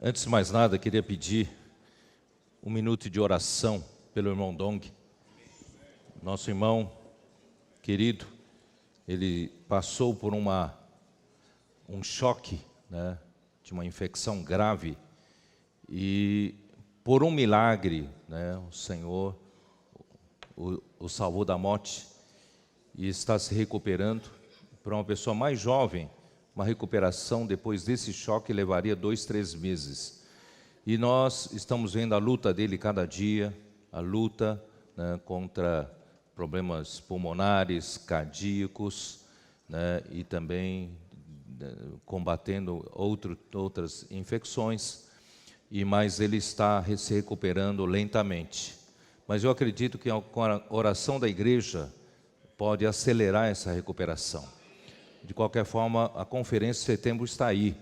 Antes de mais nada, queria pedir um minuto de oração pelo irmão Dong. Nosso irmão querido, ele passou por um choque, né, de uma infecção grave e por um milagre, né, o Senhor o salvou da morte e está se recuperando. Para uma pessoa mais jovem, uma recuperação depois desse choque levaria 2, 3 meses. E nós estamos vendo a luta dele cada dia, a luta, né, contra problemas pulmonares, cardíacos, né, e também combatendo outras infecções, mas ele está se recuperando lentamente. Mas eu acredito que com a oração da igreja pode acelerar essa recuperação. De qualquer forma, a conferência de setembro está aí.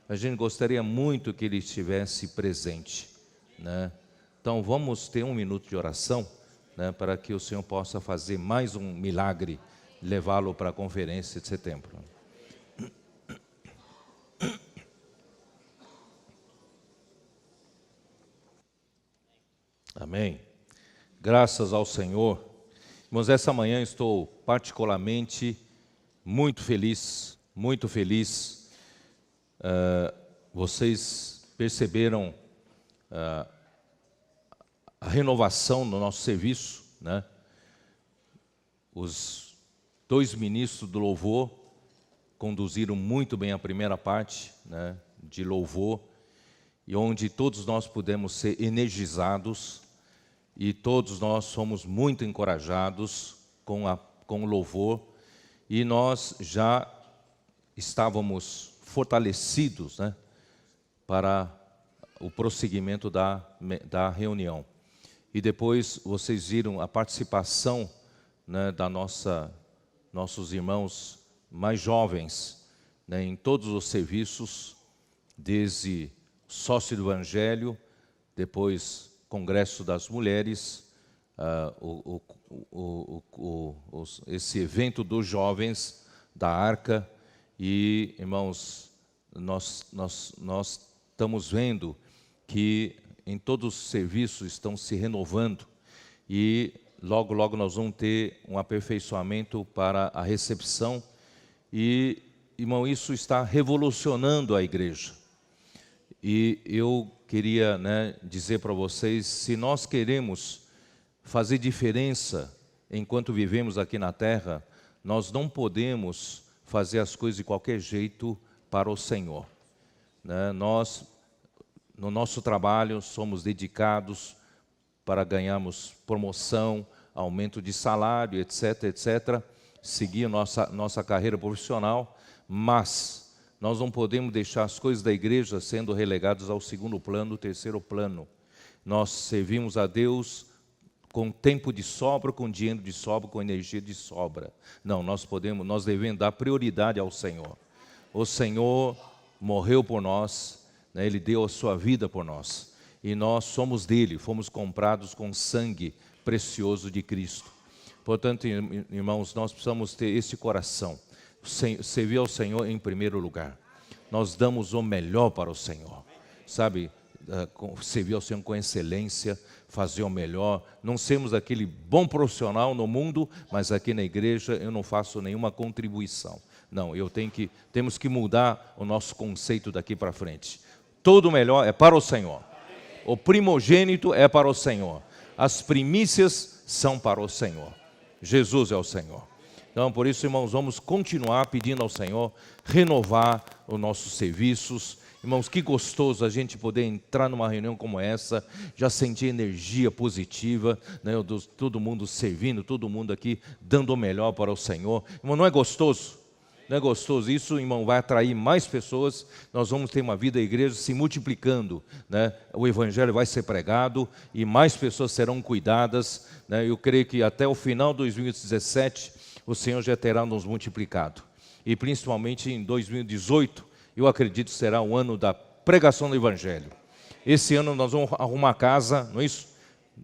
A gente gostaria muito que ele estivesse presente, né? Então vamos ter um minuto de oração, né, para que o Senhor possa fazer mais um milagre, levá-lo para a conferência de setembro. Amém. Graças ao Senhor. Irmãos, essa manhã estou particularmente muito feliz, muito feliz. Vocês perceberam a renovação no nosso serviço, né? Os 2 ministros do louvor conduziram muito bem a primeira parte, né, de louvor, e onde todos nós pudemos ser energizados e todos nós fomos muito encorajados com o louvor, e nós já estávamos fortalecidos, né, para o prosseguimento da reunião. E depois vocês viram a participação, né, nossos irmãos mais jovens, né, em todos os serviços, desde sócio do Evangelho, depois Congresso das Mulheres, esse evento dos jovens da Arca. E, irmãos, nós estamos vendo que em todos os serviços estão se renovando e logo, logo nós vamos ter um aperfeiçoamento para a recepção. E, irmão, isso está revolucionando a igreja. E eu queria, né, dizer para vocês, se nós queremos fazer diferença enquanto vivemos aqui na terra, nós não podemos fazer as coisas de qualquer jeito para o Senhor, né? Nós, no nosso trabalho, somos dedicados para ganharmos promoção, aumento de salário, etc., etc., seguir nossa carreira profissional, mas nós não podemos deixar as coisas da igreja sendo relegadas ao segundo plano, terceiro plano. Nós servimos a Deus com tempo de sobra, com dinheiro de sobra, com energia de sobra. Não, nós devemos dar prioridade ao Senhor. O Senhor morreu por nós, né? Ele deu a sua vida por nós. E nós somos dele, fomos comprados com sangue precioso de Cristo. Portanto, irmãos, nós precisamos ter esse coração. Servir ao Senhor em primeiro lugar. Nós damos o melhor para o Senhor, sabe? Servir ao Senhor com excelência, fazer o melhor. Não sermos aquele bom profissional no mundo, mas aqui na igreja eu não faço nenhuma contribuição. Não, temos que mudar o nosso conceito daqui para frente. Todo o melhor é para o Senhor. O primogênito é para o Senhor. As primícias são para o Senhor. Jesus é o Senhor. Então, por isso, irmãos, vamos continuar pedindo ao Senhor renovar os nossos serviços. Irmãos, que gostoso a gente poder entrar numa reunião como essa, já sentir energia positiva, né, todo mundo servindo, todo mundo aqui dando o melhor para o Senhor. Irmão, não é gostoso? Não é gostoso? Isso, irmão, vai atrair mais pessoas. Nós vamos ter uma vida da igreja se multiplicando, né? O Evangelho vai ser pregado e mais pessoas serão cuidadas, né? Eu creio que até o final de 2017, o Senhor já terá nos multiplicado. E principalmente em 2018, eu acredito que será o ano da pregação do Evangelho. Esse ano nós vamos arrumar a casa, não é isso?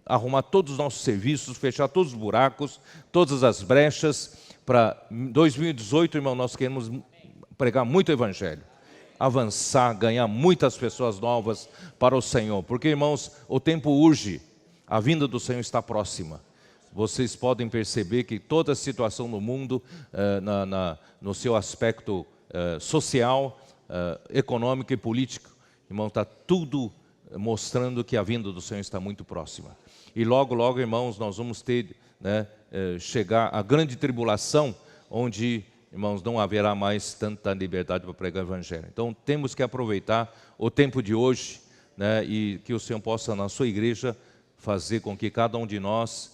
Arrumar todos os nossos serviços, fechar todos os buracos, todas as brechas. Para 2018, irmão, nós queremos pregar muito Evangelho. avançar, ganhar muitas pessoas novas para o Senhor. Porque, irmãos, o tempo urge, a vinda do Senhor está próxima. Vocês podem perceber que toda a situação no mundo, no seu aspecto social, econômico e político, irmão, está tudo mostrando que a vinda do Senhor está muito próxima. E logo, logo, irmãos, nós vamos ter, chegar a grande tribulação, onde, irmãos, não haverá mais tanta liberdade para pregar o Evangelho. Então, temos que aproveitar o tempo de hoje, e que o Senhor possa, na sua igreja, fazer com que cada um de nós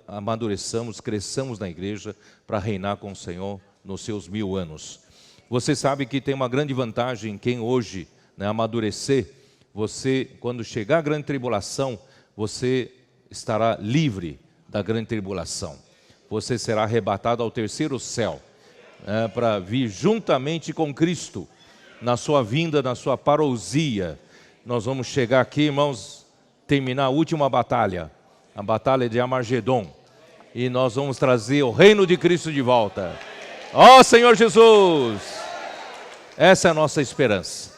amadureçamos, cresçamos na igreja para reinar com o Senhor nos seus 1000 anos. Você sabe que tem uma grande vantagem em quem hoje amadurecer. Você, quando chegar a grande tribulação, você estará livre da grande tribulação. Você será arrebatado ao terceiro céu, para vir juntamente com Cristo, na sua vinda, na sua parousia. Nós vamos chegar aqui, irmãos, terminar a última batalha, a batalha de Armagedon, e nós vamos trazer o reino de Cristo de volta. Ó Senhor Jesus! Essa é a nossa esperança.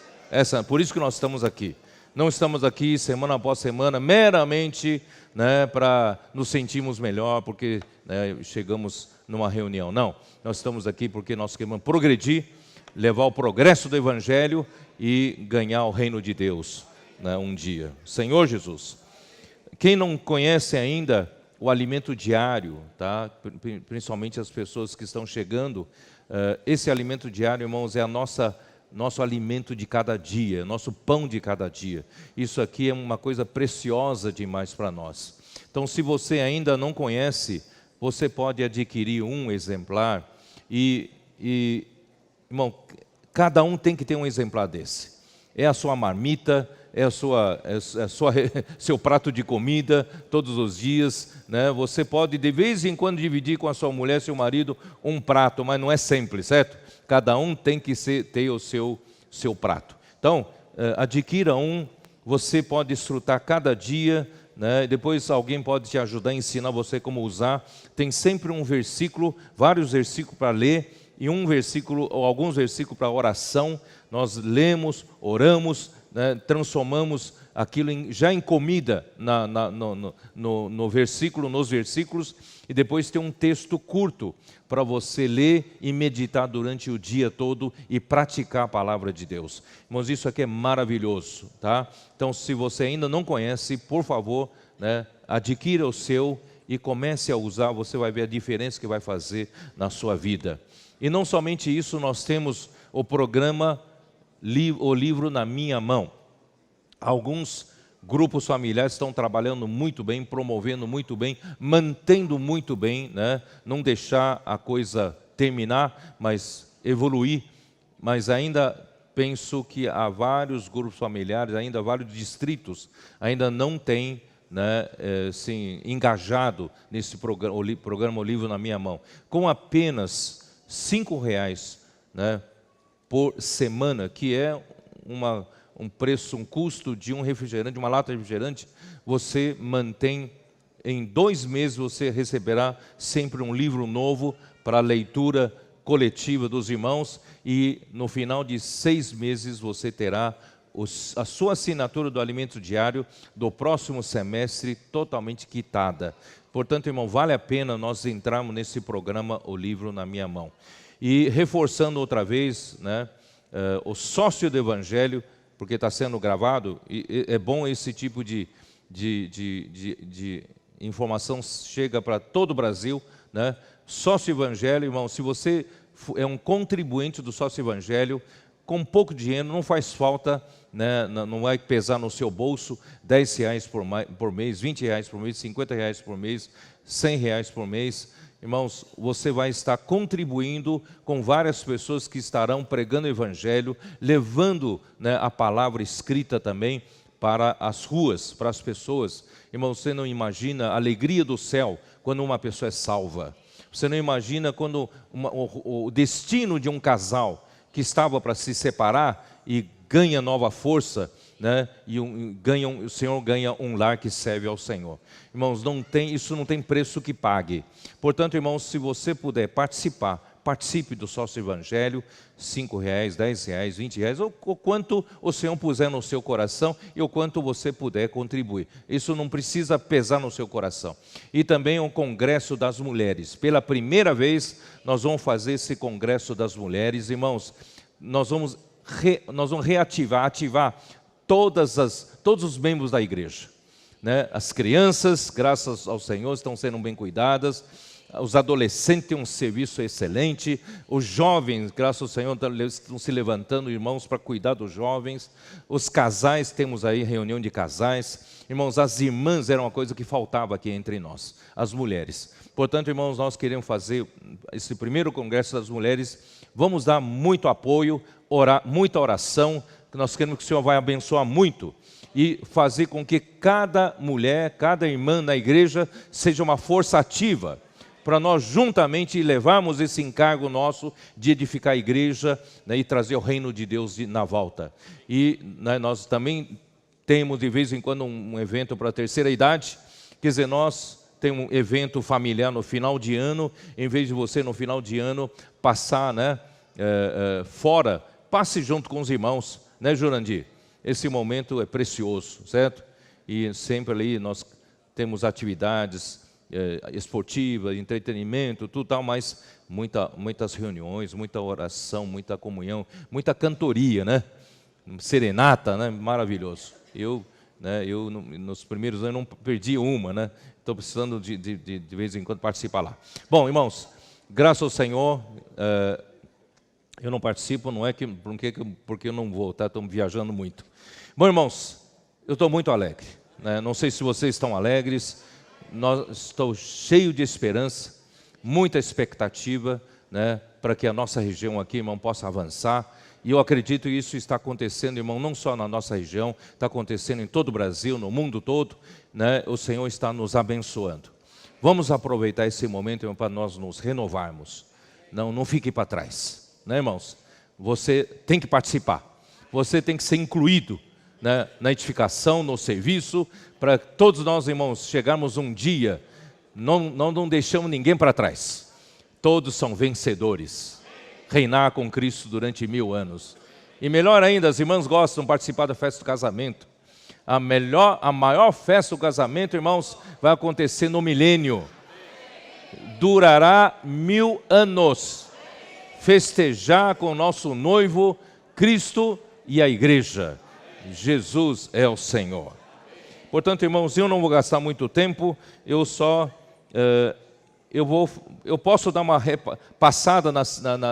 Por isso que nós estamos aqui. Não estamos aqui semana após semana, meramente para nos sentirmos melhor, porque chegamos numa reunião. Não, nós estamos aqui porque nós queremos progredir, levar o progresso do Evangelho e ganhar o reino de Deus um dia. Senhor Jesus, quem não conhece ainda o alimento diário, tá? Principalmente as pessoas que estão chegando, esse alimento diário, irmãos, é nosso alimento de cada dia, nosso pão de cada dia. Isso aqui é uma coisa preciosa demais para nós. Então, se você ainda não conhece, você pode adquirir um exemplar irmão, cada um tem que ter um exemplar desse. É a sua marmita, é seu prato de comida todos os dias, Você pode de vez em quando dividir com a sua mulher, seu marido, um prato, mas não é sempre, certo? Cada um tem que ter o seu prato. Então, adquira um, você pode desfrutar cada dia, depois alguém pode te ajudar a ensinar você como usar. Tem sempre um versículo, vários versículos para ler, e um versículo ou alguns versículos para oração. Nós lemos, oramos, transformamos aquilo já em comida nos versículos, e depois tem um texto curto para você ler e meditar durante o dia todo e praticar a palavra de Deus. Irmãos, isso aqui é maravilhoso, tá? Então, se você ainda não conhece, por favor, adquira o seu e comece a usar. Você vai ver a diferença que vai fazer na sua vida. E não somente isso, nós temos o programa O Livro na Minha Mão. Alguns grupos familiares estão trabalhando muito bem, promovendo muito bem, mantendo muito bem, Não deixar a coisa terminar, mas evoluir. Mas ainda penso que há vários grupos familiares, ainda vários distritos, ainda não têm engajado nesse programa O Livro na Minha Mão. Com apenas R$5, por semana, que é um preço, um custo de um refrigerante, de uma lata de refrigerante, você mantém, em 2 meses você receberá sempre um livro novo para a leitura coletiva dos irmãos, e no final de 6 meses você terá a sua assinatura do alimento diário do próximo semestre totalmente quitada. Portanto, irmão, vale a pena nós entrarmos nesse programa O Livro na Minha Mão. E reforçando outra vez, o sócio do Evangelho, porque está sendo gravado, e é bom esse tipo de informação chega para todo o Brasil, Sócio Evangelho, irmão, se você é um contribuinte do Sócio Evangelho, com pouco dinheiro, não faz falta, não vai pesar no seu bolso R$10 por mês, R$20 por mês, R$50 por mês, R$100 por mês. Irmãos, você vai estar contribuindo com várias pessoas que estarão pregando o Evangelho, levando a palavra escrita também para as ruas, para as pessoas. Irmão, você não imagina a alegria do céu quando uma pessoa é salva. Você não imagina quando o destino de um casal que estava para se separar e ganha nova força, o Senhor ganha um lar que serve ao Senhor. Irmãos, isso não tem preço que pague. Portanto, irmãos, se você puder participar, participe do sócio evangelho, R$5, R$10, R$20, ou o quanto o Senhor puser no seu coração e o quanto você puder contribuir. Isso não precisa pesar no seu coração. E também o Congresso das Mulheres. Pela primeira vez, nós vamos fazer esse Congresso das Mulheres. Irmãos, nós vamos ativar todos os membros da igreja. Né? As crianças, graças ao Senhor, estão sendo bem cuidadas. Os adolescentes têm um serviço excelente. Os jovens, graças ao Senhor, estão se levantando, irmãos, para cuidar dos jovens. Os casais, temos aí reunião de casais. Irmãos, as irmãs eram uma coisa que faltava aqui entre nós, as mulheres. Portanto, irmãos, nós queremos fazer esse primeiro Congresso das Mulheres. Vamos dar muito apoio, muita oração, que nós queremos que o Senhor vai abençoar muito. E fazer com que cada mulher, cada irmã na igreja seja uma força ativa, para nós juntamente levarmos esse encargo nosso de edificar a igreja, né, e trazer o reino de Deus na volta. E né, nós também temos de vez em quando um evento para a terceira idade, quer dizer, nós temos um evento familiar no final de ano, em vez de você no final de ano passar, né, fora, passe junto com os irmãos, né, Jurandir? Esse momento é precioso, certo? E sempre ali nós temos atividades esportiva, entretenimento, tudo tal, mas muitas reuniões, muita oração, muita comunhão, muita cantoria, né? Serenata, né? Maravilhoso. Eu nos primeiros anos não perdi uma, né? Estou precisando de vez em quando participar lá. Bom, irmãos, graças ao Senhor, eu não participo, não é porque eu não vou, tá? Estou viajando muito. Bom, irmãos, eu estou muito alegre, né? Não sei se vocês estão alegres. Estou cheio de esperança, muita expectativa, né, para que a nossa região aqui, irmão, possa avançar. E eu acredito que isso está acontecendo, irmão, não só na nossa região, está acontecendo em todo o Brasil, no mundo todo, né? O Senhor está nos abençoando. Vamos aproveitar esse momento, irmão, para nós nos renovarmos. Não fique para trás, né, irmãos? Você tem que participar, você tem que ser incluído, né, na edificação, no serviço, para todos nós, irmãos, chegarmos um dia, não deixamos ninguém para trás. Todos são vencedores. Reinar com Cristo durante 1000 anos. E melhor ainda, as irmãs gostam de participar da festa do casamento. A maior festa do casamento, irmãos, vai acontecer no milênio. Durará 1000 anos. Festejar com o nosso noivo, Cristo e a igreja. Jesus é o Senhor. Portanto, irmãos, eu não vou gastar muito tempo, eu posso dar uma passada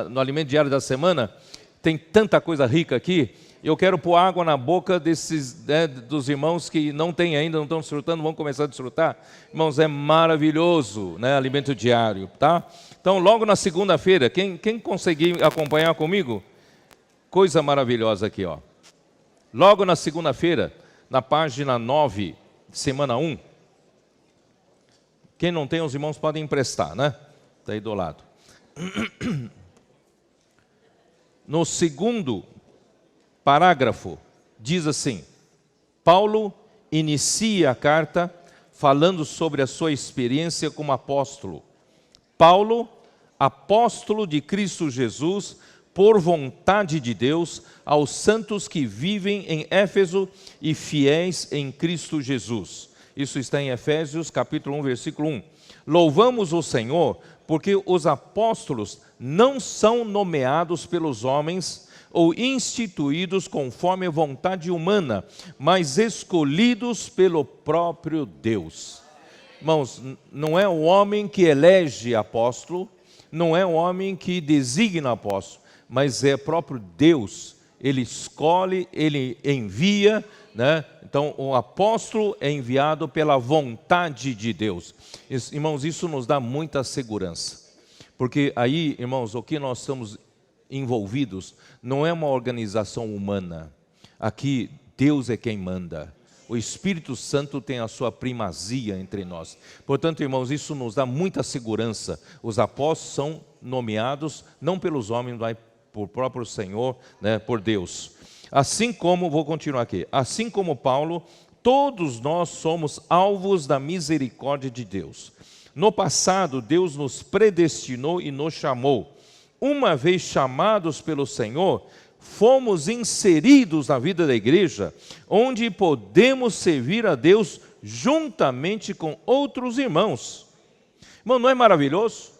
no alimento diário da semana. Tem tanta coisa rica aqui. Eu quero pôr água na boca desses, né, dos irmãos que não têm ainda, não estão desfrutando, vão começar a desfrutar. Irmãos, é maravilhoso, né, alimento diário, tá? Então, logo na segunda-feira, quem conseguir acompanhar comigo? Coisa maravilhosa aqui, ó. Logo na segunda-feira, na página 9, semana 1. Quem não tem, os irmãos podem emprestar, né? Está aí do lado. No segundo parágrafo, diz assim: Paulo inicia a carta falando sobre a sua experiência como apóstolo. Paulo, apóstolo de Cristo Jesus, por vontade de Deus, aos santos que vivem em Éfeso e fiéis em Cristo Jesus. Isso está em Efésios, capítulo 1, versículo 1. Louvamos o Senhor, porque os apóstolos não são nomeados pelos homens ou instituídos conforme a vontade humana, mas escolhidos pelo próprio Deus. Irmãos, não é o homem que elege apóstolo, não é o homem que designa apóstolo, mas é próprio Deus. Ele escolhe, ele envia, né? Então, o apóstolo é enviado pela vontade de Deus. Irmãos, isso nos dá muita segurança. Porque aí, irmãos, o que nós estamos envolvidos não é uma organização humana. Aqui, Deus é quem manda. O Espírito Santo tem a sua primazia entre nós. Portanto, irmãos, isso nos dá muita segurança. Os apóstolos são nomeados não pelos homens, mas por próprio Senhor, né, por Deus. Assim como, vou continuar aqui, assim como Paulo, todos nós somos alvos da misericórdia de Deus. No passado, Deus nos predestinou e nos chamou, uma vez chamados pelo Senhor, fomos inseridos na vida da igreja, onde podemos servir a Deus juntamente com outros irmãos. Irmão, não é maravilhoso?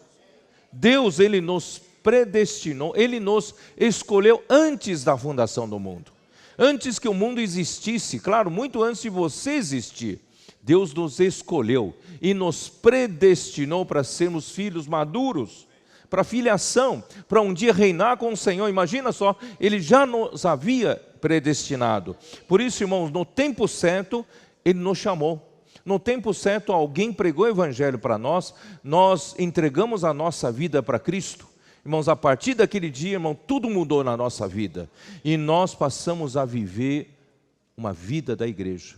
Deus, Ele nos predestinou, Ele nos escolheu antes da fundação do mundo. Antes que o mundo existisse, claro, muito antes de você existir, Deus nos escolheu e nos predestinou para sermos filhos maduros, para filiação, para um dia reinar com o Senhor. Imagina só, Ele já nos havia predestinado. Por isso, irmãos, no tempo certo, Ele nos chamou. No tempo certo, alguém pregou o Evangelho para nós, nós entregamos a nossa vida para Cristo. Irmãos, a partir daquele dia, irmão, tudo mudou na nossa vida. E nós passamos a viver uma vida da igreja.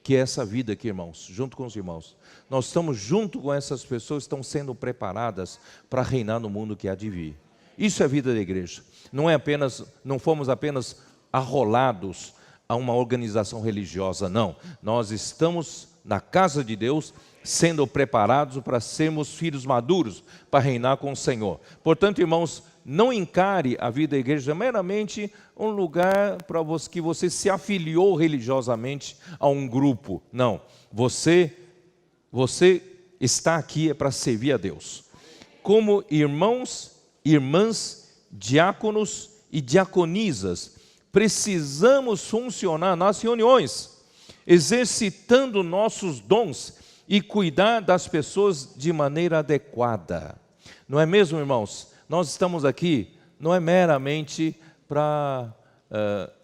Que é essa vida aqui, irmãos, junto com os irmãos. Nós estamos junto com essas pessoas que estão sendo preparadas para reinar no mundo que há de vir. Isso é a vida da igreja. Não fomos apenas arrolados a uma organização religiosa, não. Nós estamos na casa de Deus, sendo preparados para sermos filhos maduros, para reinar com o Senhor. Portanto, irmãos, não encare a vida da igreja meramente um lugar para que você se afiliou religiosamente a um grupo. Não, você está aqui para servir a Deus. Como irmãos, irmãs, diáconos e diaconisas, precisamos funcionar nas reuniões, exercitando nossos dons e cuidar das pessoas de maneira adequada. Não é mesmo, irmãos? Nós estamos aqui, não é meramente para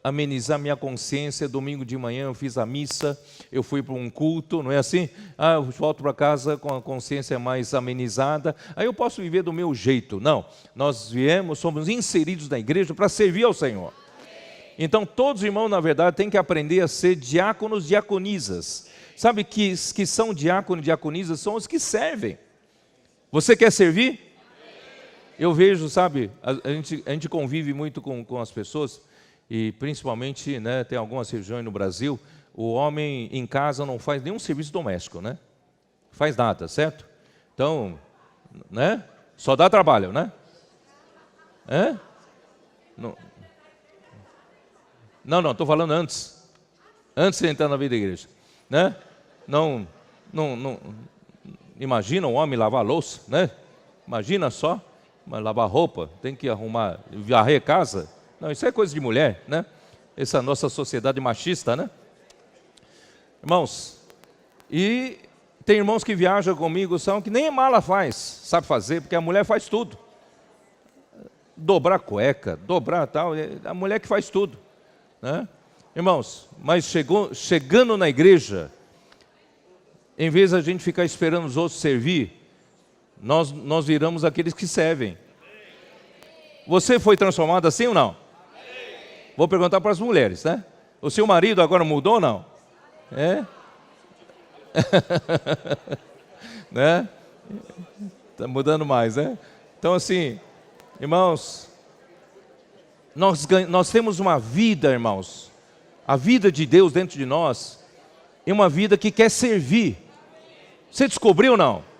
amenizar minha consciência. Domingo de manhã eu fiz a missa, eu fui para um culto, não é assim? Eu volto para casa com a consciência mais amenizada, aí eu posso viver do meu jeito. Não, nós somos inseridos na igreja para servir ao Senhor. Então todos os irmãos, na verdade, têm que aprender a ser diáconos, diaconisas. Sabe que são diácono e diaconisas? São os que servem. Você quer servir? Eu vejo, sabe, a gente convive muito com as pessoas, e principalmente, né, tem algumas regiões no Brasil, o homem em casa não faz nenhum serviço doméstico, né? Faz nada, certo? Então, né? Só dá trabalho, né? Não, estou falando antes de entrar na vida da igreja, né? Não, imagina um homem lavar louça, né? Imagina só. Mas lavar roupa, tem que arrumar, varrer casa. Não, isso é coisa de mulher, né? Essa nossa sociedade machista, né? Irmãos, e tem irmãos que viajam comigo, são que nem a mala sabe fazer, porque a mulher faz tudo. Dobrar cueca, dobrar tal, a mulher que faz tudo, né? Irmãos, mas chegando na igreja, em vez de a gente ficar esperando os outros servir, nós viramos aqueles que servem. Você foi transformado assim ou não? Vou perguntar para as mulheres, né? O seu marido agora mudou ou não? É? Né? Está mudando mais, né? Então assim, irmãos, nós temos uma vida, irmãos, a vida de Deus dentro de nós é uma vida que quer servir. Você descobriu ou não?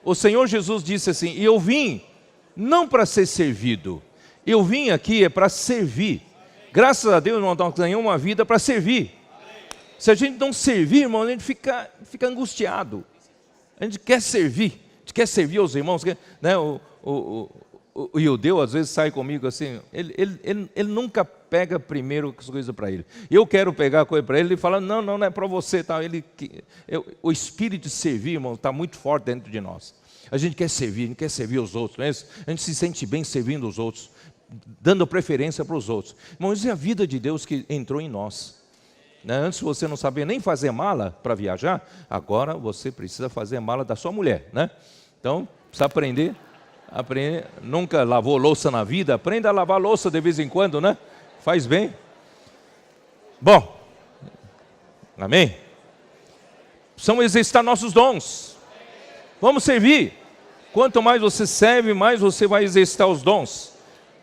O Senhor Jesus disse assim: e eu vim não para ser servido, eu vim aqui para servir. Graças a Deus, nós ganhamos uma vida para servir. Se a gente não servir, irmão, a gente fica angustiado. A gente quer servir, aos irmãos, né? O judeu às vezes sai comigo assim, ele nunca pega primeiro as coisas para ele. Eu quero pegar a coisa para ele, ele fala, não é para você. Tá? O espírito de servir, irmão, está muito forte dentro de nós. A gente quer servir os outros, não é isso? A gente se sente bem servindo os outros, dando preferência para os outros. Irmão, isso é a vida de Deus que entrou em nós. Né? Antes você não sabia nem fazer mala para viajar, agora você precisa fazer mala da sua mulher, né? Então, precisa aprender, nunca lavou louça na vida, aprenda a lavar louça de vez em quando, né? Faz bem. Bom, amém? Precisamos exercitar nossos dons. Vamos servir. Quanto mais você serve, mais você vai exercitar os dons.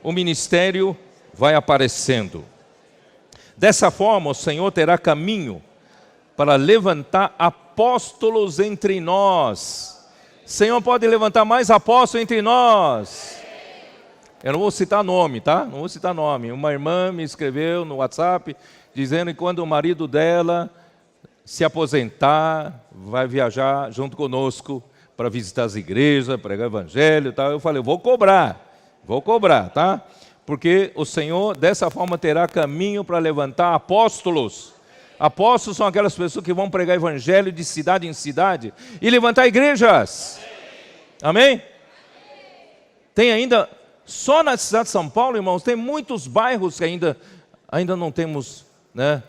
O ministério vai aparecendo. Dessa forma, o Senhor terá caminho para levantar apóstolos entre nós. O Senhor pode levantar mais apóstolos entre nós. Eu não vou citar nome, tá? Não vou citar nome. Uma irmã me escreveu no WhatsApp dizendo que quando o marido dela se aposentar, vai viajar junto conosco para visitar as igrejas, pregar o evangelho e tal. Eu falei, vou cobrar, tá? Porque o Senhor dessa forma terá caminho para levantar apóstolos. Apóstolos são aquelas pessoas que vão pregar evangelho de cidade em cidade e levantar igrejas. Amém? Tem ainda, só na cidade de São Paulo, irmãos, tem muitos bairros que ainda não temos, né,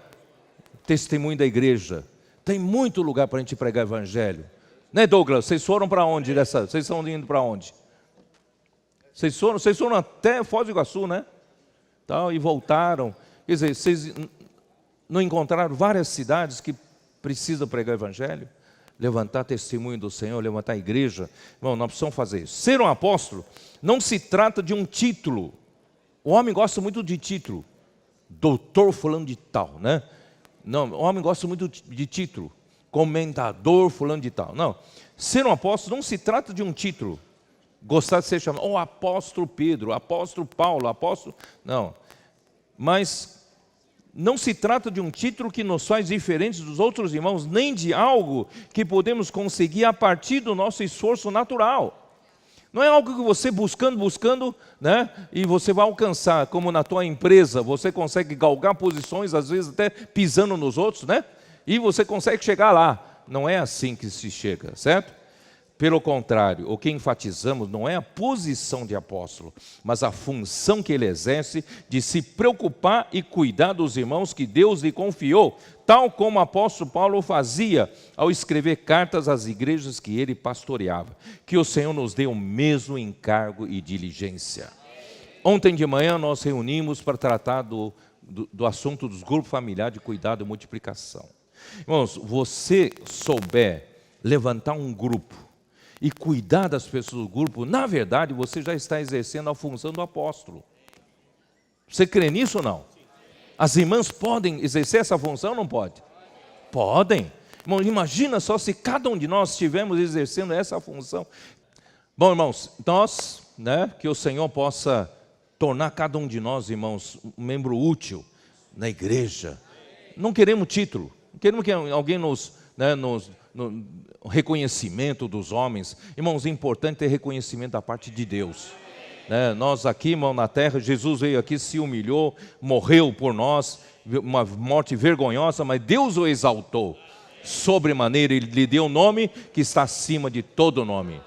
testemunho da igreja. Tem muito lugar para a gente pregar evangelho. Né, Douglas? Vocês foram para onde? Vocês estão indo para onde? Vocês foram até Foz do Iguaçu, né? Tal, e voltaram. Quer dizer, vocês não encontraram várias cidades que precisam pregar o evangelho? Levantar testemunho do Senhor, levantar a igreja. Irmão, nós precisamos fazer isso. Ser um apóstolo não se trata de um título. O homem gosta muito de título. Doutor fulano de tal, né? Não, o homem gosta muito de título. Comentador fulano de tal. Não. Ser um apóstolo não se trata de um título. Gostar de ser chamado, apóstolo Pedro, apóstolo Paulo, apóstolo... Não. Mas não se trata de um título que nos faz diferentes dos outros irmãos, nem de algo que podemos conseguir a partir do nosso esforço natural. Não é algo que você buscando, né, e você vai alcançar, como na tua empresa, você consegue galgar posições, às vezes até pisando nos outros, né? E você consegue chegar lá. Não é assim que se chega, certo? Pelo contrário, o que enfatizamos não é a posição de apóstolo, mas a função que ele exerce de se preocupar e cuidar dos irmãos que Deus lhe confiou, tal como o apóstolo Paulo fazia ao escrever cartas às igrejas que ele pastoreava. Que o Senhor nos dê o mesmo encargo e diligência. Ontem de manhã nós reunimos para tratar do assunto dos grupos familiares de cuidado e multiplicação. Irmãos, você souber levantar um grupo e cuidar das pessoas do grupo, na verdade, você já está exercendo a função do apóstolo. Você crê nisso ou não? As irmãs podem exercer essa função ou não pode? Podem. Irmão, imagina só se cada um de nós estivermos exercendo essa função. Bom, irmãos, nós, né, que o Senhor possa tornar cada um de nós, irmãos, um membro útil na igreja. Não queremos título, não queremos que alguém nos reconhecimento dos homens. Irmãos, é importante ter reconhecimento da parte de Deus. Nós aqui, irmão, na terra, Jesus veio aqui, se humilhou, morreu por nós, uma morte vergonhosa, mas Deus o exaltou sobremaneira, Ele lhe deu um nome que está acima de todo nome.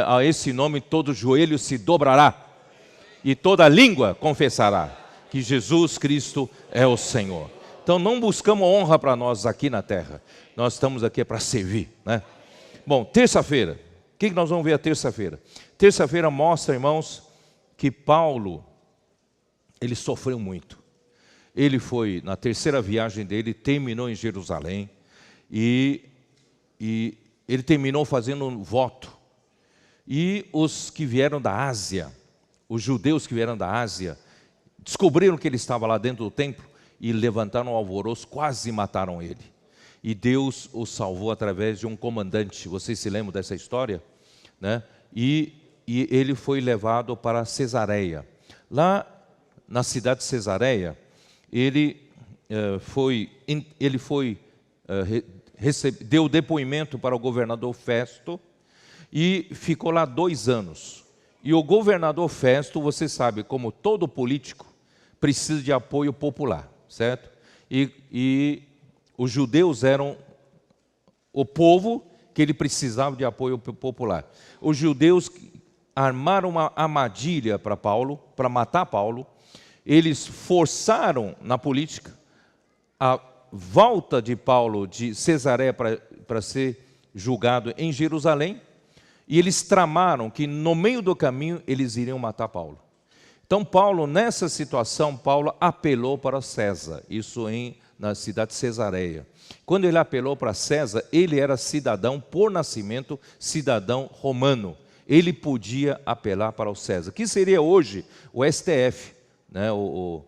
A esse nome todo joelho se dobrará e toda língua confessará que Jesus Cristo é o Senhor. Então não buscamos honra para nós aqui na terra, nós estamos aqui para servir, né? Bom, terça-feira, o que nós vamos ver a terça-feira? Terça-feira mostra, irmãos, que Paulo, ele sofreu muito. Ele foi, na terceira viagem dele, terminou em Jerusalém, e ele terminou fazendo um voto. E os que vieram da Ásia, os judeus que vieram da Ásia, descobriram que ele estava lá dentro do templo, e levantaram um alvoroço, quase mataram ele. E Deus o salvou através de um comandante. Vocês se lembram dessa história? Né? E ele foi levado para Cesareia. Lá na cidade de Cesareia, deu depoimento para o governador Festo e ficou lá 2 anos. E o governador Festo, você sabe, como todo político, precisa de apoio popular, certo? E os judeus eram o povo que ele precisava de apoio popular. Os judeus armaram uma armadilha para Paulo, para matar Paulo. Eles forçaram na política a volta de Paulo de Cesareia para ser julgado em Jerusalém. E eles tramaram que no meio do caminho eles iriam matar Paulo. Então Paulo, nessa situação, Paulo apelou para César, isso na cidade de Cesareia. Quando ele apelou para César, ele era cidadão, por nascimento, cidadão romano. Ele podia apelar para o César, que seria hoje o STF, né, o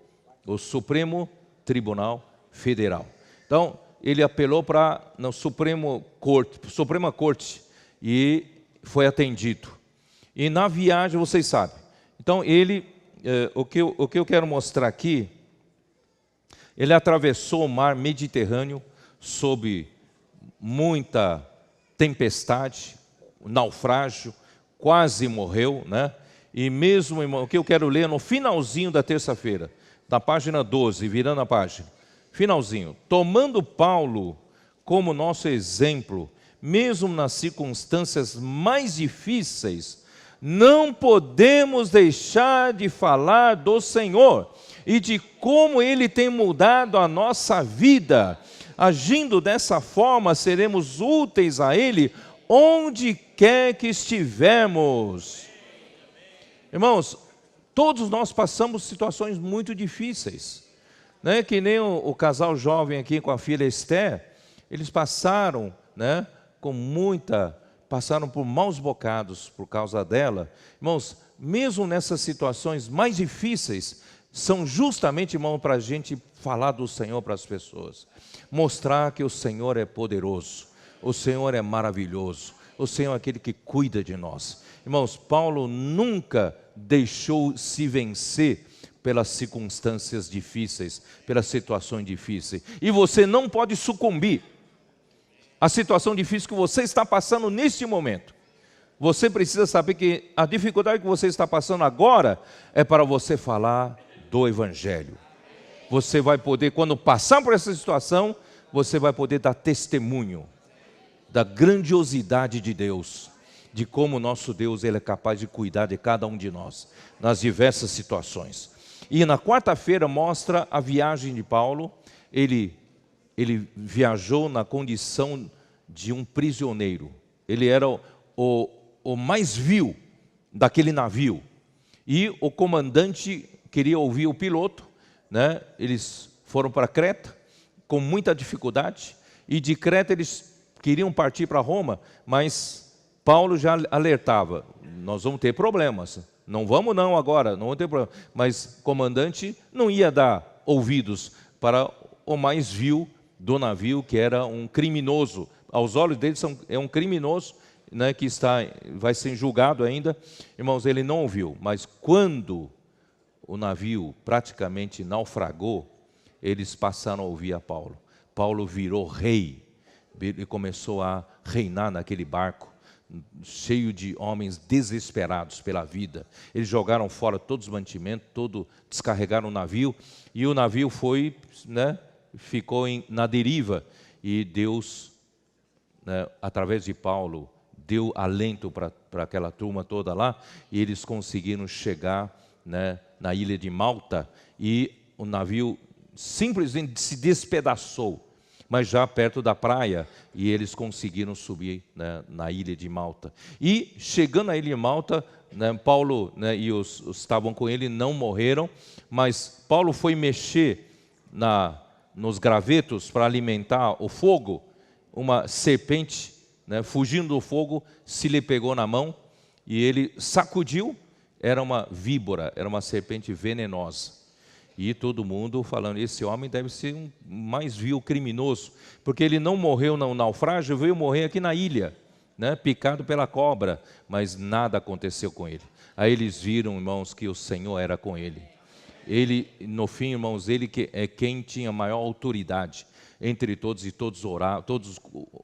Supremo Tribunal Federal. Então, ele apelou para a Suprema Corte e foi atendido. E na viagem, vocês sabem, Então o que eu quero mostrar aqui, ele atravessou o mar Mediterrâneo sob muita tempestade, naufrágio, quase morreu, né? E mesmo, irmão, o que eu quero ler no finalzinho da terça-feira, da página 12, virando a página, finalzinho, tomando Paulo como nosso exemplo, mesmo nas circunstâncias mais difíceis, não podemos deixar de falar do Senhor e de como Ele tem mudado a nossa vida. Agindo dessa forma, seremos úteis a Ele onde quer que estivermos. Irmãos, todos nós passamos situações muito difíceis, né? Que nem o casal jovem aqui com a filha Esther, eles passaram, né, passaram por maus bocados por causa dela. Irmãos, mesmo nessas situações mais difíceis, são justamente, irmão, para a gente falar do Senhor para as pessoas. Mostrar que o Senhor é poderoso, o Senhor é maravilhoso, o Senhor é aquele que cuida de nós. Irmãos, Paulo nunca deixou se vencer pelas circunstâncias difíceis, pelas situações difíceis. E você não pode sucumbir à situação difícil que você está passando neste momento. Você precisa saber que a dificuldade que você está passando agora é para você falar do Evangelho. Você vai poder, quando passar por essa situação, você vai poder dar testemunho da grandiosidade de Deus, de como o nosso Deus ele é capaz de cuidar de cada um de nós, nas diversas situações. E na quarta-feira mostra a viagem de Paulo. Ele viajou na condição de um prisioneiro. Ele era o mais vil daquele navio. E o comandante queria ouvir o piloto, né? Eles foram para Creta com muita dificuldade, e de Creta eles queriam partir para Roma, mas Paulo já alertava: nós vamos ter problemas, não vamos não agora, não vamos ter problema. Mas o comandante não ia dar ouvidos para o mais vil do navio, que era um criminoso. Aos olhos deles é um criminoso, né, que vai ser julgado ainda. Irmãos, ele não ouviu, mas quando o navio praticamente naufragou, eles passaram a ouvir a Paulo. Paulo virou rei, ele começou a reinar naquele barco, cheio de homens desesperados pela vida. Eles jogaram fora todos os mantimentos, descarregaram o navio, e o navio foi, né, ficou na deriva, e Deus, né, através de Paulo, deu alento para aquela turma toda lá, e eles conseguiram chegar, né, na ilha de Malta, e o navio simplesmente se despedaçou, mas já perto da praia, e eles conseguiram subir, né, na ilha de Malta. E chegando na ilha de Malta, né, Paulo, né, e os estavam com ele não morreram, mas Paulo foi mexer nos gravetos para alimentar o fogo. Uma serpente, né, fugindo do fogo, se lhe pegou na mão, e ele sacudiu. Era uma víbora, era uma serpente venenosa. E todo mundo falando: esse homem deve ser um mais vil criminoso, porque ele não morreu no naufrágio, veio morrer aqui na ilha, né, picado pela cobra, mas nada aconteceu com ele. Aí eles viram, irmãos, que o Senhor era com ele. Ele, no fim, irmãos, ele que é quem tinha maior autoridade entre todos, e todos oravam, todos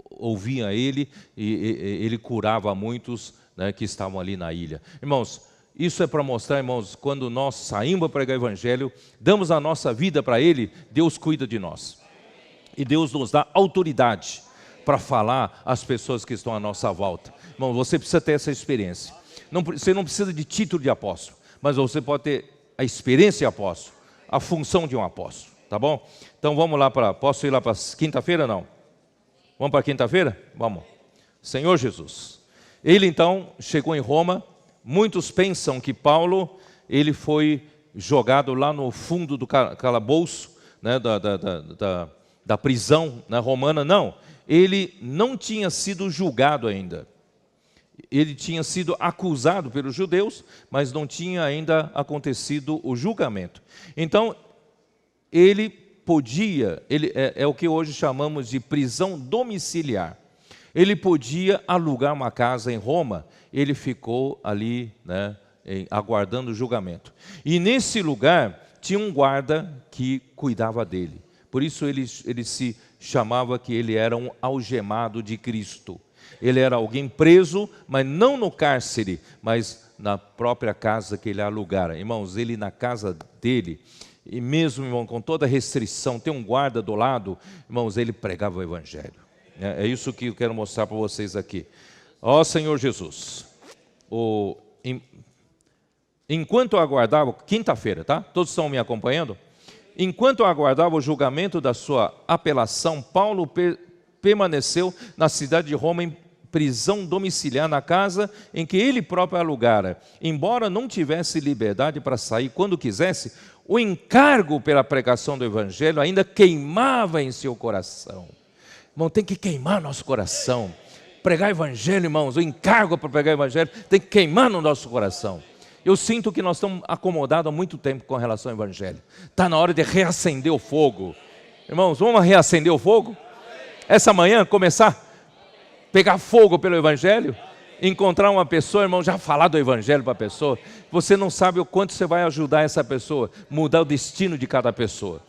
ouviam ele, e ele curava muitos, né, que estavam ali na ilha. Irmãos, isso é para mostrar, irmãos, quando nós saímos para pregar o Evangelho, damos a nossa vida para Ele, Deus cuida de nós. E Deus nos dá autoridade para falar às pessoas que estão à nossa volta. Irmão, você precisa ter essa experiência. Você não precisa de título de apóstolo, mas você pode ter a experiência de apóstolo, a função de um apóstolo, tá bom? Então vamos lá posso ir lá para quinta-feira, não? Vamos para quinta-feira? Vamos. Senhor Jesus. Ele então chegou em Roma. Muitos pensam que Paulo, ele foi jogado lá no fundo do calabouço, né, da prisão, né, romana. Não, ele não tinha sido julgado ainda. Ele tinha sido acusado pelos judeus, mas não tinha ainda acontecido o julgamento. Então, ele podia, é o que hoje chamamos de prisão domiciliar. Ele podia alugar uma casa em Roma. Ele ficou ali, né, aguardando o julgamento. E nesse lugar tinha um guarda que cuidava dele. Por isso ele se chamava que ele era um algemado de Cristo. Ele era alguém preso, mas não no cárcere, mas na própria casa que ele alugara. Irmãos, ele na casa dele, e mesmo, irmão, com toda restrição, tem um guarda do lado, irmãos, ele pregava o evangelho. É isso que eu quero mostrar para vocês aqui. Ó Senhor Jesus, enquanto eu aguardava, quinta-feira, tá? Todos estão me acompanhando? Enquanto eu aguardava o julgamento da sua apelação, Paulo permaneceu na cidade de Roma em prisão domiciliar na casa em que ele próprio alugara. Embora não tivesse liberdade para sair quando quisesse, o encargo pela pregação do evangelho ainda queimava em seu coração. Irmão, tem que queimar nosso coração. Pregar evangelho, irmãos, o encargo para pregar evangelho tem que queimar no nosso coração. Eu sinto que nós estamos acomodados há muito tempo com relação ao evangelho. Está na hora de reacender o fogo. Irmãos, vamos reacender o fogo? Essa manhã começar a pegar fogo pelo evangelho? Encontrar uma pessoa, irmão, já falar do evangelho para a pessoa. Você não sabe o quanto você vai ajudar essa pessoa, mudar o destino de cada pessoa.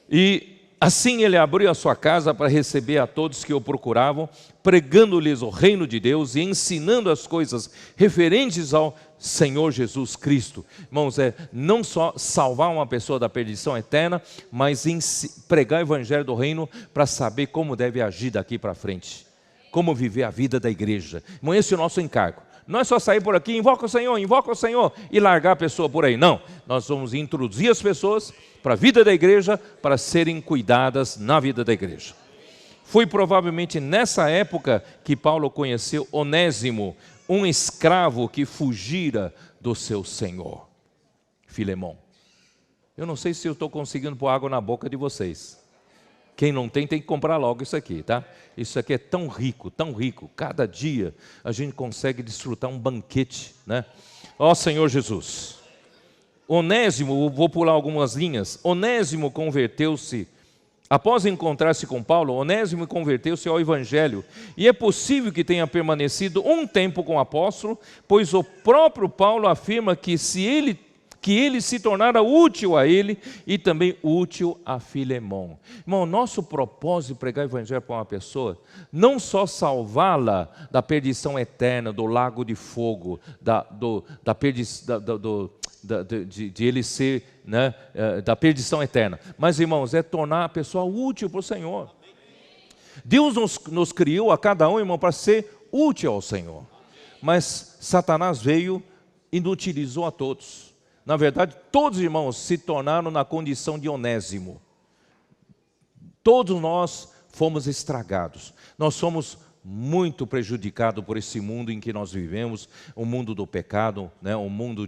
E assim ele abriu a sua casa para receber a todos que o procuravam, pregando-lhes o reino de Deus e ensinando as coisas referentes ao Senhor Jesus Cristo. Irmãos, não só salvar uma pessoa da perdição eterna, mas pregar o evangelho do reino para saber como deve agir daqui para frente. Como viver a vida da igreja. Irmão, esse é o nosso encargo. Não é só sair por aqui, invoca o Senhor e largar a pessoa por aí. Não, nós vamos introduzir as pessoas para a vida da igreja, para serem cuidadas na vida da igreja. Foi provavelmente nessa época que Paulo conheceu Onésimo, um escravo que fugira do seu senhor, Filemão. Eu não sei se eu estou conseguindo pôr água na boca de vocês. Quem não tem, tem que comprar logo isso aqui, tá? Isso aqui é tão rico, tão rico. Cada dia a gente consegue desfrutar um banquete, né? Ó Senhor Jesus. Onésimo, vou pular algumas linhas. Onésimo converteu-se, após encontrar-se com Paulo, Onésimo converteu-se ao evangelho. E é possível que tenha permanecido um tempo com o apóstolo, pois o próprio Paulo afirma que ele se tornara útil a ele e também útil a Filemão. Irmão, nosso propósito de pregar o evangelho para uma pessoa, não só salvá-la da perdição eterna, do lago de fogo, de ele ser, né, da perdição eterna, mas, irmãos, é tornar a pessoa útil para o Senhor. Deus nos criou a cada um, irmão, para ser útil ao Senhor, mas Satanás veio e inutilizou a todos. Na verdade, todos os irmãos se tornaram na condição de Onésimo. Todos nós fomos estragados. Nós somos muito prejudicados por esse mundo em que nós vivemos, o mundo do pecado, né? O mundo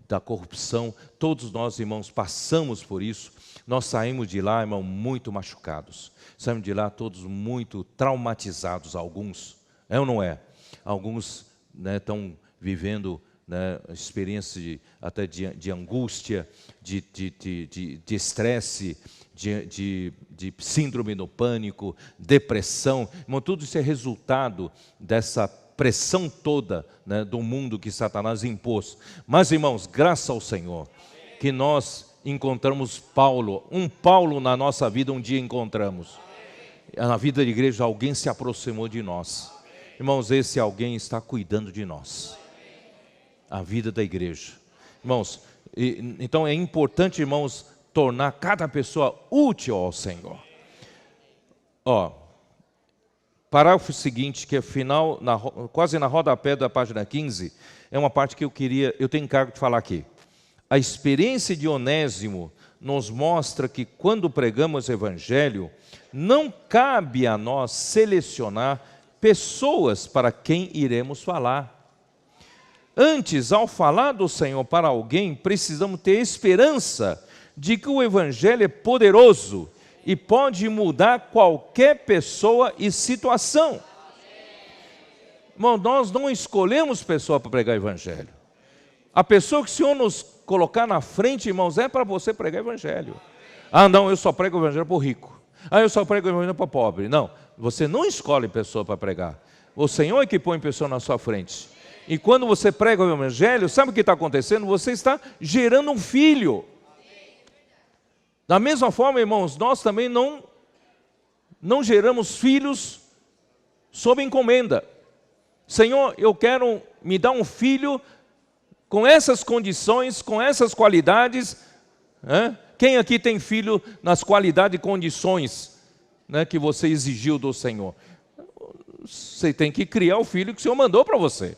da corrupção. Todos nós, irmãos, passamos por isso. Nós saímos de lá, irmão, muito machucados. Saímos de lá todos muito traumatizados, alguns. É ou não é? Alguns, né, estão vivendo, né, experiência até de angústia, de estresse, de síndrome do pânico, depressão. Irmão, tudo isso é resultado dessa pressão toda, né, do mundo que Satanás impôs. Mas, irmãos, graças ao Senhor, que nós encontramos Paulo, um Paulo na nossa vida um dia encontramos. Na vida da igreja alguém se aproximou de nós. Irmãos, esse alguém está cuidando de nós. A vida da igreja. Irmãos, então é importante, irmãos, tornar cada pessoa útil ao Senhor. Parágrafo seguinte, que é final, quase na rodapé da página 15, é uma parte que eu tenho encargo de falar aqui. A experiência de Onésimo nos mostra que quando pregamos o evangelho, não cabe a nós selecionar pessoas para quem iremos falar. Antes, ao falar do Senhor para alguém, precisamos ter esperança de que o evangelho é poderoso e pode mudar qualquer pessoa e situação. Irmão, nós não escolhemos pessoa para pregar o evangelho. A pessoa que o Senhor nos colocar na frente, irmãos, é para você pregar o evangelho. Ah, não, eu só prego o evangelho para o rico. Ah, eu só prego o evangelho para o pobre. Não, você não escolhe pessoa para pregar. O Senhor é que põe pessoa na sua frente. E quando você prega o Evangelho, sabe o que está acontecendo? Você está gerando um filho. Da mesma forma, irmãos, nós também não geramos filhos sob encomenda. Senhor, eu quero me dar um filho com essas condições, com essas qualidades. Quem aqui tem filho nas qualidades e condições, que você exigiu do Senhor? Você tem que criar o filho que o Senhor mandou para você.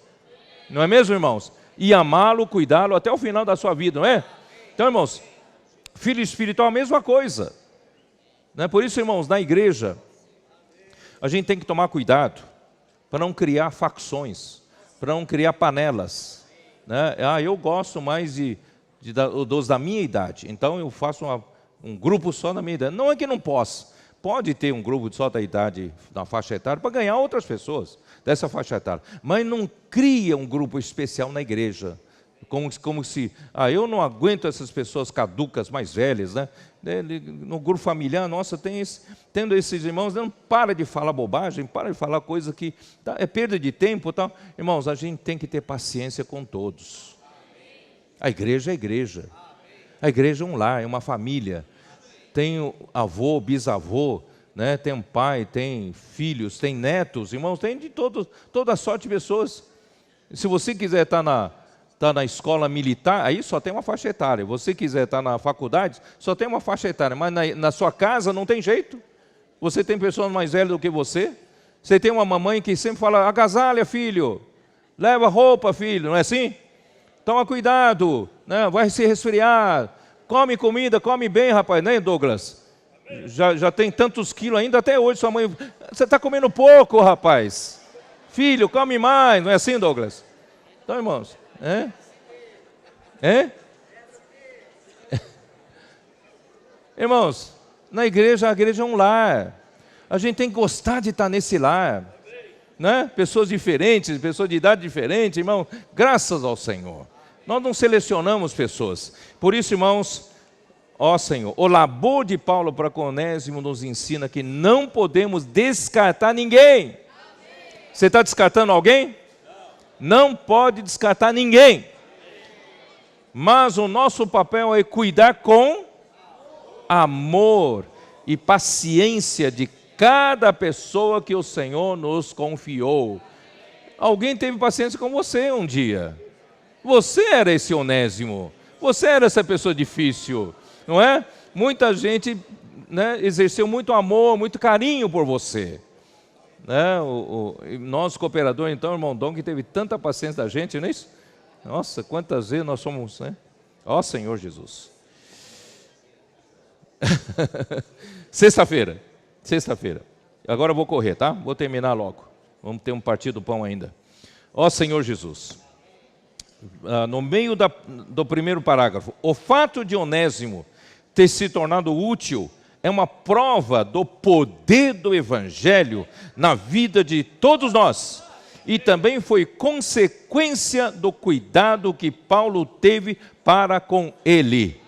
Não é mesmo, irmãos? E amá-lo, cuidá-lo até o final da sua vida, não é? Então, irmãos, filho espiritual é a mesma coisa. Por isso, irmãos, na igreja, a gente tem que tomar cuidado para não criar facções, para não criar panelas. Eu gosto mais dos da minha idade, então eu faço um grupo só da minha idade. Não é que não possa. Pode ter um grupo só da idade, da faixa etária, para ganhar outras pessoas dessa faixa etária. Mas não cria um grupo especial na igreja. Como se, eu não aguento essas pessoas caducas mais velhas, No grupo familiar, nossa, tendo esses irmãos, não para de falar bobagem, para de falar coisa que é perda de tempo, tal. Irmãos, a gente tem que ter paciência com todos. A igreja é a igreja. A igreja é um lar, é uma família. Tem avô, bisavô, tem um pai, tem filhos, tem netos, irmãos, tem de toda sorte de pessoas. Se você quiser estar na escola militar, aí só tem uma faixa etária. Você quiser estar na faculdade, só tem uma faixa etária. Mas na sua casa não tem jeito. Você tem pessoas mais velhas do que você. Você tem uma mamãe que sempre fala, agasalha, filho. Leva roupa, filho. Não é assim? Toma cuidado, vai se resfriar. Come comida, come bem, rapaz. Né, Douglas? Já tem tantos quilos ainda até hoje. Sua mãe, você está comendo pouco, rapaz. Filho, come mais. Não é assim, Douglas? Então, irmãos... Irmãos, a igreja é um lar. A gente tem que gostar de estar nesse lar, Pessoas diferentes, pessoas de idade diferente, irmão, graças ao Senhor. Nós não selecionamos pessoas. Por isso, irmãos, Senhor, o labor de Paulo para com Onésimo nos ensina que não podemos descartar ninguém. Você está descartando alguém? Não pode descartar ninguém. Mas o nosso papel é cuidar com amor e paciência de cada pessoa que o Senhor nos confiou. Alguém teve paciência com você um dia. Você era esse Onésimo. Você era essa pessoa difícil, não é? Muita gente exerceu muito amor, muito carinho por você. O nosso cooperador, então, irmão Dom, que teve tanta paciência da gente, não é isso? Nossa, quantas vezes nós somos, Ó Senhor Jesus. Sexta-feira. Agora eu vou correr, tá? Vou terminar logo. Vamos ter um partido do pão ainda. Ó Senhor Jesus. No meio do primeiro parágrafo, o fato de Onésimo ter se tornado útil é uma prova do poder do Evangelho na vida de todos nós. E também foi consequência do cuidado que Paulo teve para com ele.